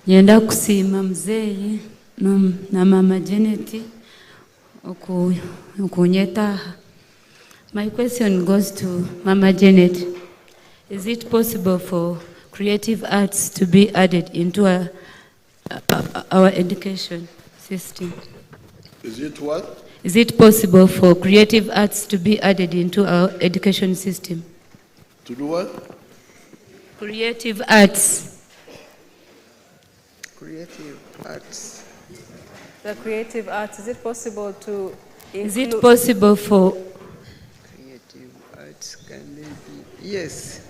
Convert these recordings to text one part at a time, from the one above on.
Nyenda kusiima mzee na mama Janet okunyetaha. My question goes to Mama Janet. Is it possible for creative arts to be added into our education system? Is it what? Is it possible for creative arts to be added into our education system? To do what? Creative arts. Creative arts. The creative arts, is it possible to include? Is it possible for Creative arts, can they be? Yes.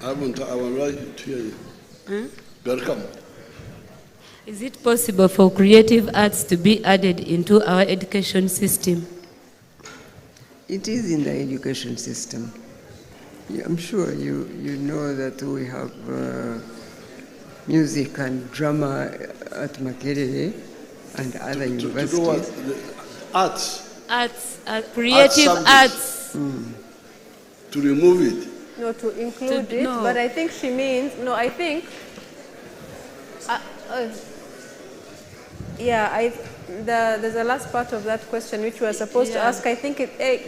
I would like to hear you. Welcome. Is it possible for creative arts to be added into our education system? It is in the education system. Yeah, I'm sure you know that we have music and drama at Makerere and other universities. To do what? The arts. Arts, creative arts. To remove it. No, to include it, no. but I think she means, no, I think, there's a last part of that question which we are supposed to ask. I think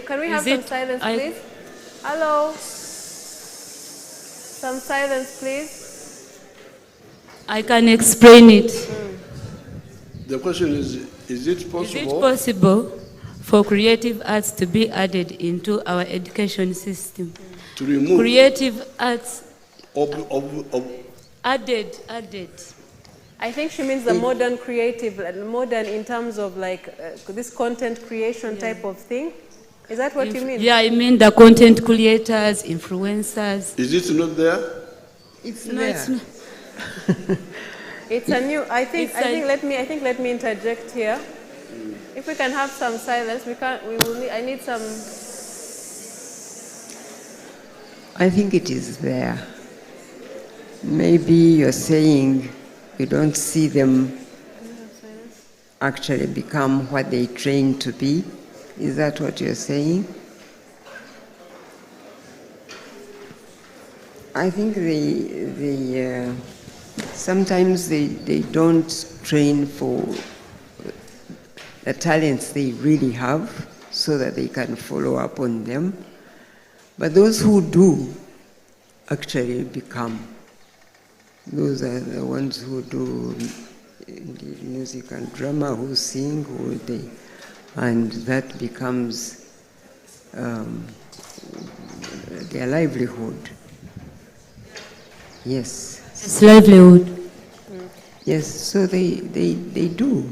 can we have some silence, please? Hello? Some silence, please. I can explain it. The question is it possible? Is it possible for creative arts to be added into our education system? To remove? Creative arts added. I think she means the modern creative, modern in terms of like this content creation type of thing. Is that what you mean? Yeah, I mean the content creators, influencers. Is it not there? It's No, there. it's not. It's a new. I think let me interject here. If we can have some silence, we can. We will. I need some. I think it is there. Maybe you're saying you don't see them actually become what they train to be. Is that what you're saying? I think sometimes they don't train for the talents they really have so that they can follow up on them. But those who do actually become. Those are the ones who do music and drama, who sing, and that becomes their livelihood. Yes. It's livelihood. Yes, so they do.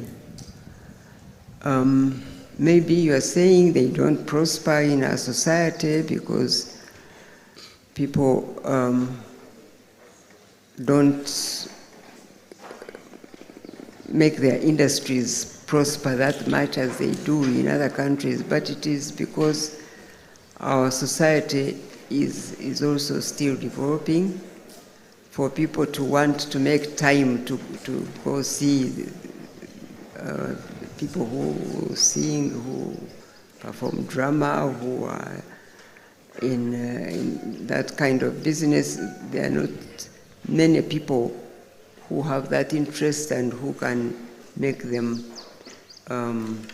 Maybe you are saying they don't prosper in our society because people don't make their industries prosper that much as they do in other countries, but it is because our society is also still developing for people to want to make time to go see people who sing, who perform drama, who are in that kind of business. There are not many people who have that interest and who can make them earn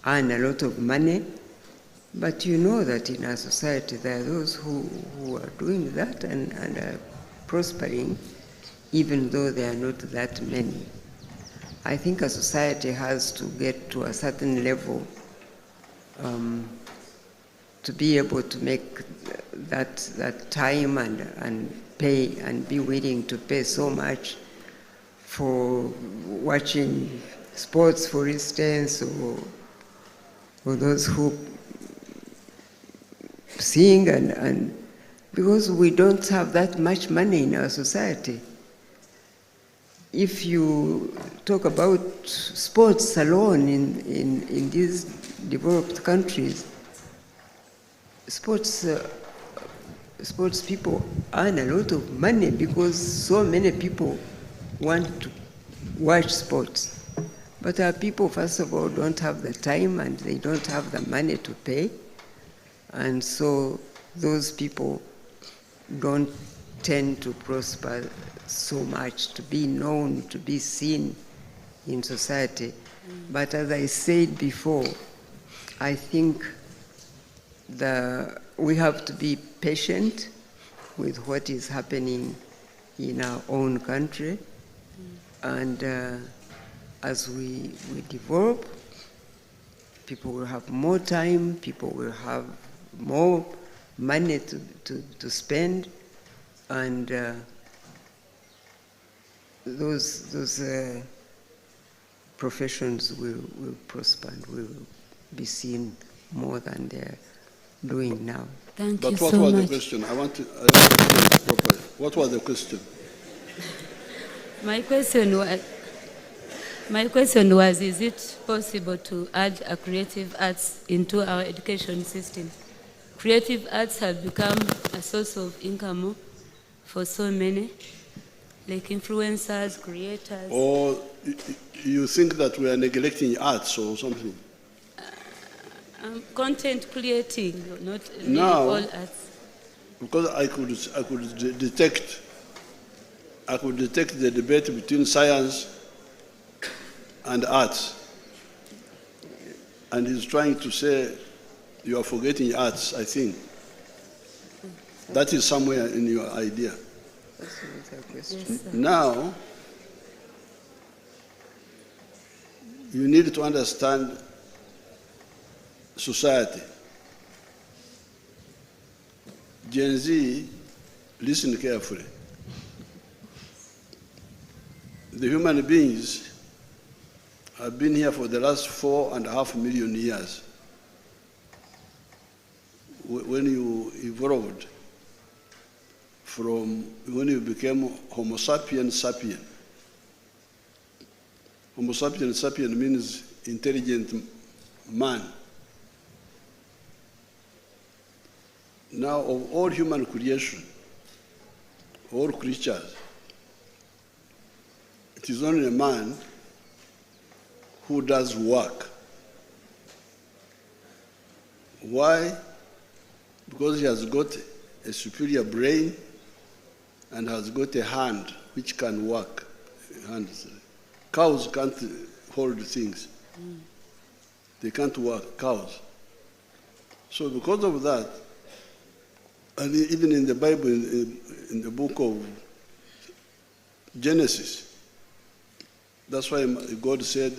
a lot of money. But you know that in our society there are those who are doing that and are prospering, even though there are not that many. I think a society has to get to a certain level to be able to make that time and pay and be willing to pay so much for watching sports, for instance, or those who sing and because we don't have that much money in our society. If you talk about sports alone in these developed countries, sports people earn a lot of money because so many people want to watch sports. But our people, first of all, don't have the time and they don't have the money to pay. And so those people don't tend to prosper so much, to be known, to be seen in society. But as I said before, I think we have to be patient with what is happening in our own country. And as we develop, people will have more time, people will have more money to spend, and those professions will prosper and will be seen more than they're doing now. Thank you But what so was much. the question? I want to get properly. What was the question? My question was, is it possible to add a creative arts into our education system? Creative arts have become a source of income for so many, like influencers, creators. Or you think that we are neglecting arts or something? Content creating, not really Now, all arts. because I could detect the debate between science and arts, and he's trying to say you are forgetting arts. I think that is somewhere in your idea. That's another question. Yes, sir. Now, you need to understand society. Gen Z, listen carefully. The human beings have been here for the last 4.5 million years. When you evolved from, when you became Homo sapiens sapien. Homo sapiens sapien means intelligent man. Now, of all human creation, all creatures, it is only a man who does work. Why? Because he has got a superior brain and has got a hand which can work. Hands. Cows can't hold things. They can't work, cows. So because of that, and even in the Bible, in the book of Genesis, that's why God said,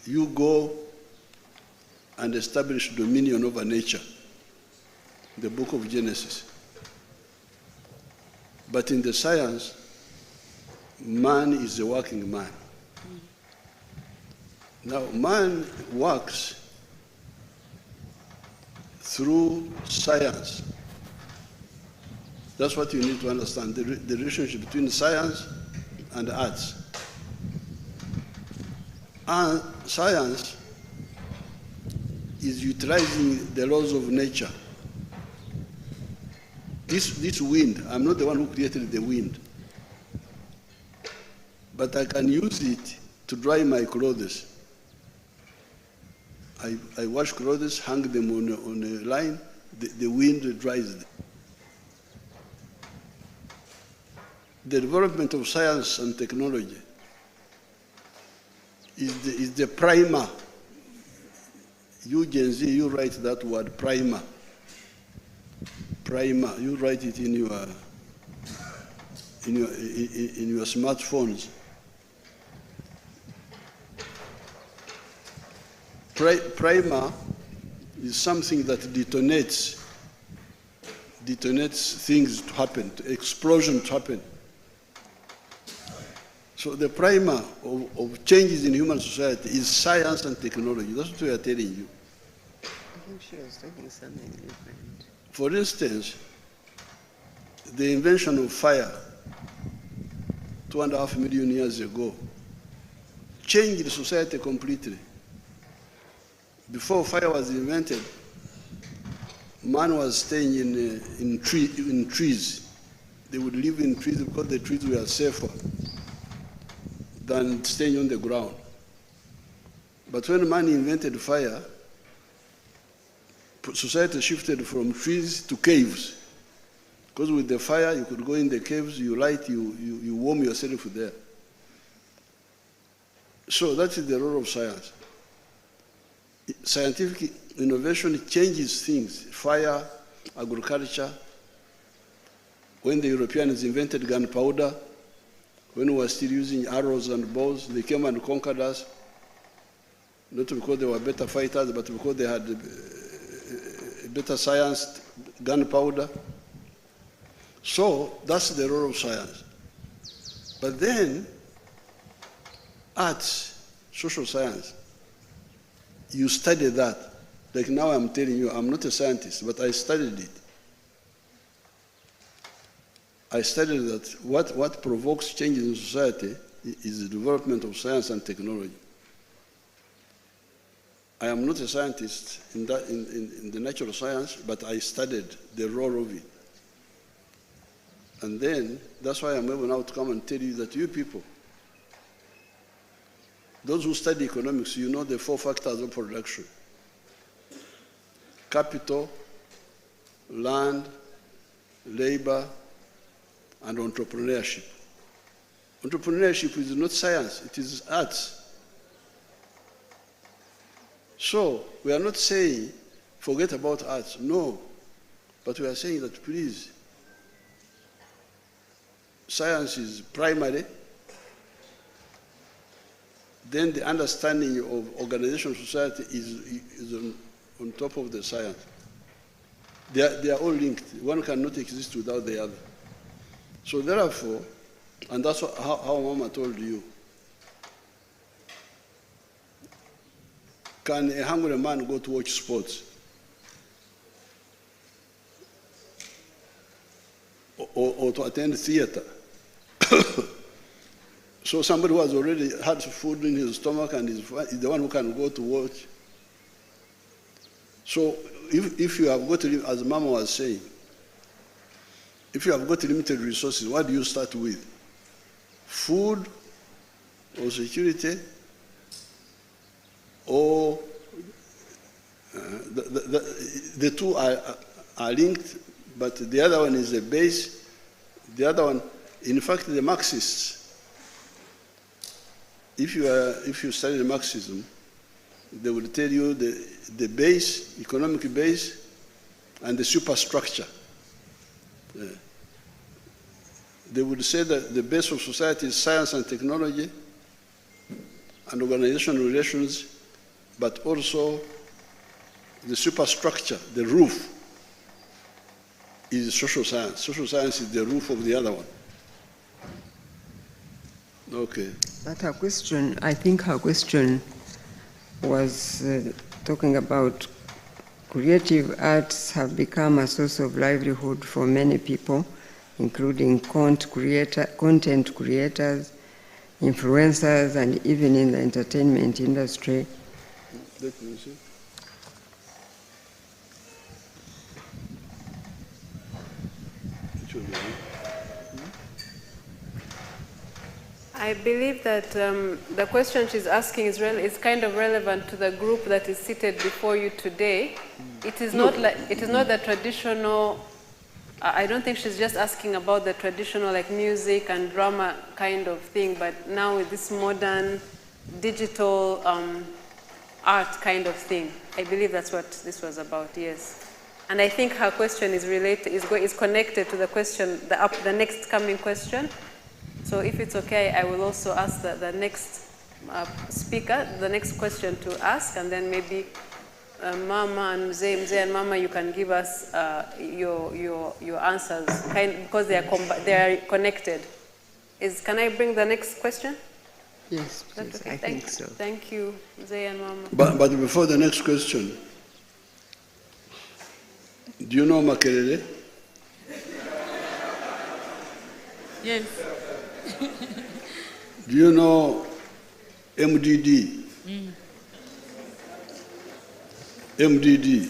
you go and establish dominion over nature. The book of Genesis. But in the science, man is a working man. Now, man works through science. That's what you need to understand, the relationship between science and arts. And science is utilizing the laws of nature. This wind, I'm not the one who created the wind, but I can use it to dry my clothes. I wash clothes, hang them on a line, the wind dries them. The development of science and technology is the primer. You Gen Z, you write that word, primer. Primer, you write it in your smartphones. Primer is something that detonates things to happen, explosion to happen. So the primer of changes in human society is science and technology. That's what we are telling you. I think she was talking something different. For instance, the invention of fire 2.5 million years ago changed society completely. Before fire was invented, man was staying in trees. They would live in trees because the trees were safer than staying on the ground. But when man invented fire, society shifted from trees to caves. Because with the fire, you could go in the caves, you light, you warm yourself there. So that is the role of science. Scientific innovation changes things. Fire, agriculture. When the Europeans invented gunpowder, when we were still using arrows and bows, they came and conquered us. Not because they were better fighters, but because they had better science, gunpowder. So that's the role of science. But then, arts, social science, you study that. Like now I'm telling you, I'm not a scientist, but I studied it. I studied that what provokes change in society is the development of science and technology. I am not a scientist in the natural science, but I studied the role of it. And then, that's why I'm able now to come and tell you that you people, those who study economics, you know the 4 factors of production: capital, land, labor, and entrepreneurship. Entrepreneurship is not science, it is arts. So, we are not saying, forget about arts, no. But we are saying that, please, science is primary, then the understanding of organization of society is on top of the science. They are all linked. One cannot exist without the other. So therefore, and that's how Mama told you, can a hungry man go to watch sports? Or to attend theater? So somebody who has already had food in his stomach and is the one who can go to watch. So if you have got, as Mama was saying, if you have got limited resources, what do you start with? Food or security? Or the two are linked, but the other one is the base. The other one, in fact, the Marxists, if you study Marxism, they will tell you the base, economic base, and the superstructure. They would say that the base of society is science and technology and organizational relations, but also the superstructure, the roof, is social science. Social science is the roof of the other one. Okay. But her question, I think her question was talking about creative arts have become a source of livelihood for many people, including content creators, influencers, and even in the entertainment industry. Let me see. I believe that the question she's asking is kind of relevant to the group that is seated before you today. It is not the traditional. I don't think she's just asking about the traditional like music and drama kind of thing, but now with this modern digital art kind of thing. I believe that's what this was about. Yes. And I think her question is connected to the question, the next coming question. So if it's okay, I will also ask the next speaker, the next question to ask, and then maybe Mama and Mzee and Mama, you can give us your answers, because they are connected. Can I bring the next question? Yes, please. Okay. I think so. Thank you, Mzee and Mama. But before the next question, do you know Makerere? Yes. Do you know MDD? MDD,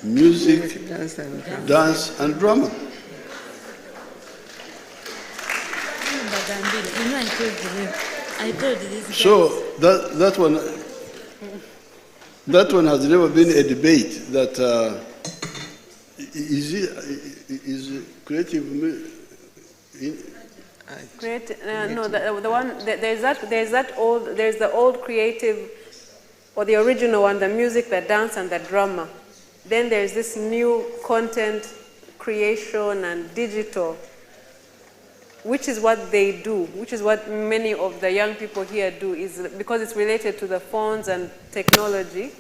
music, dance and drama. I told this guy. So that one has never been a debate that is it. is creative. No, the one there's the old creative, or the original one, the music, the dance, and the drama. Then there's this new content creation and digital, which is what they do, which is what many of the young people here do, is because it's related to the phones and technology.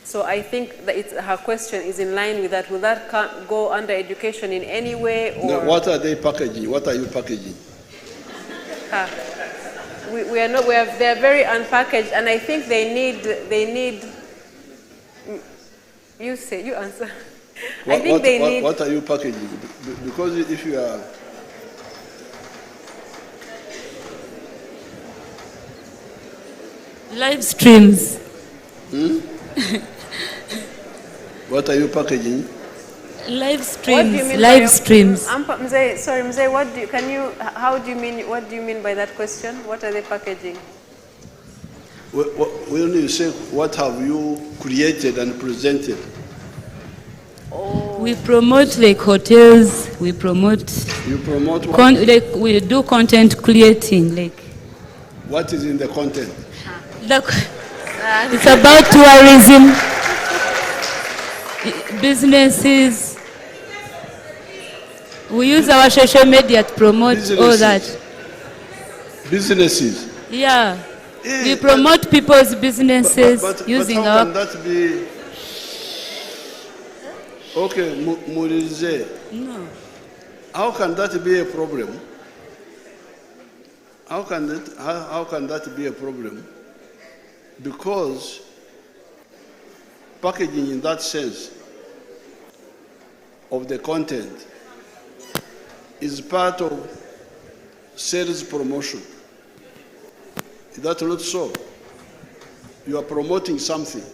So I think that her question is in line with that. Will that go under education in any way? Or no, what are they packaging? What are you packaging? We are not. They are very unpackaged, and I think they need. You say. You answer. I think they need. What are you packaging? Because if you are. Live streams. What are you packaging? Live streams. Live streams. Mzee, sorry, Mzee, what do you mean by that question? What are they packaging? When you say, what have you created and presented? Oh. We promote like hotels. We promote. You promote what? Like we do content creating. Like. What is in the content? It's about tourism, businesses. We use our social media to promote all that. Businesses? Yeah. We promote people's businesses using our... But how can that be... Okay, Murize. No. How can that be a problem? How can that be a problem? Because packaging in that sense of the content is part of sales promotion. Is that not so? You are promoting something.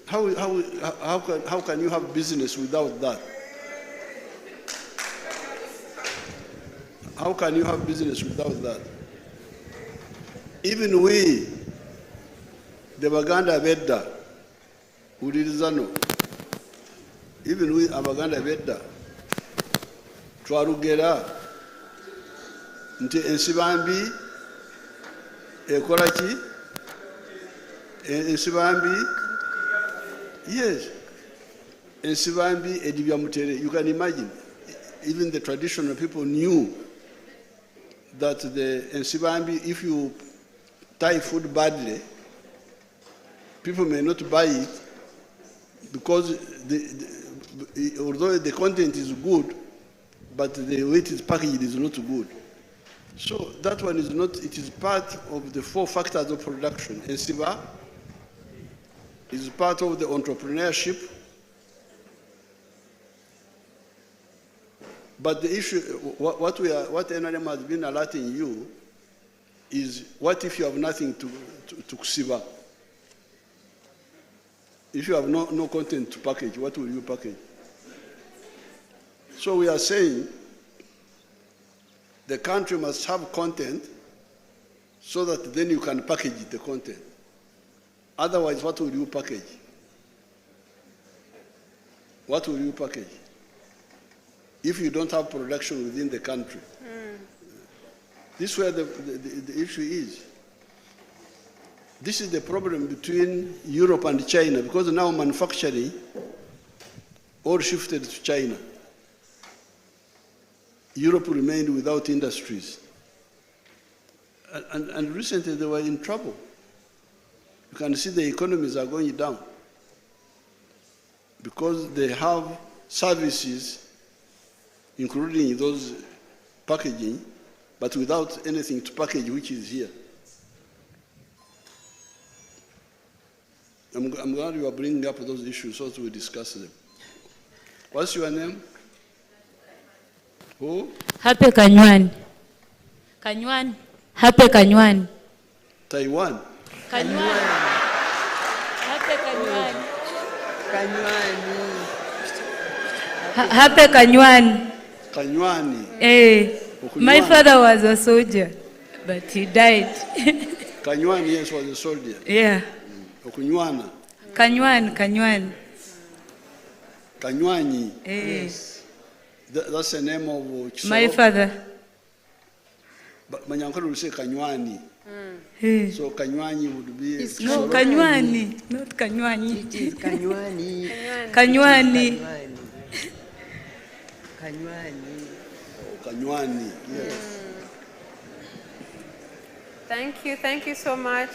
How can you have business without that? How can you have business without that? Even we, the Baganda Vedda, Udirizano, even we, Abaganda Vedda, Twarugera, Nte Ensibambi, Ekorachi, Ensibambi, yes, Ensibambi, Edibiamutere. You can imagine, even the traditional people knew that the Ensibambi, if you tie food badly, people may not buy it because although the content is good, but the way it is packaged is not good. So that one is not, it is part of the 4 factors of production. Ensiba is part of the entrepreneurship. But the issue, what NRM has been alerting you is, what if you have nothing to Siba? If you have no content to package, what will you package? So we are saying the country must have content so that then you can package the content. Otherwise, what will you package? What will you package? If you don't have production within the country. This is where the issue is. This is the problem between Europe and China, because now manufacturing all shifted to China. Europe remained without industries. And recently they were in trouble. You can see the economies are going down because they have services, including those packaging, but without anything to package, which is here. I'm glad you are bringing up those issues so that we discuss them. What's your name? Who? Happy Kanywani. Kanywani. Happy Kanywani. Taiwan. Kanywani. Happy Kanywani. Kanywani. Happy Kanywani. Kanywani. Hey, my father was a soldier, but he died. Kanywani, yes, was a soldier. Yeah. Okunywana. Kanywani. Kanywani. Yes. That's the name of Chisoro. My father. But Manyankole will say Kanywani. So Kanywani would be. It's No, Kanywani. Kanywani, not Kanywani. It is Kanywani. Kanywani. Kanywani. Oh, Kanywani, yes. Thank you so much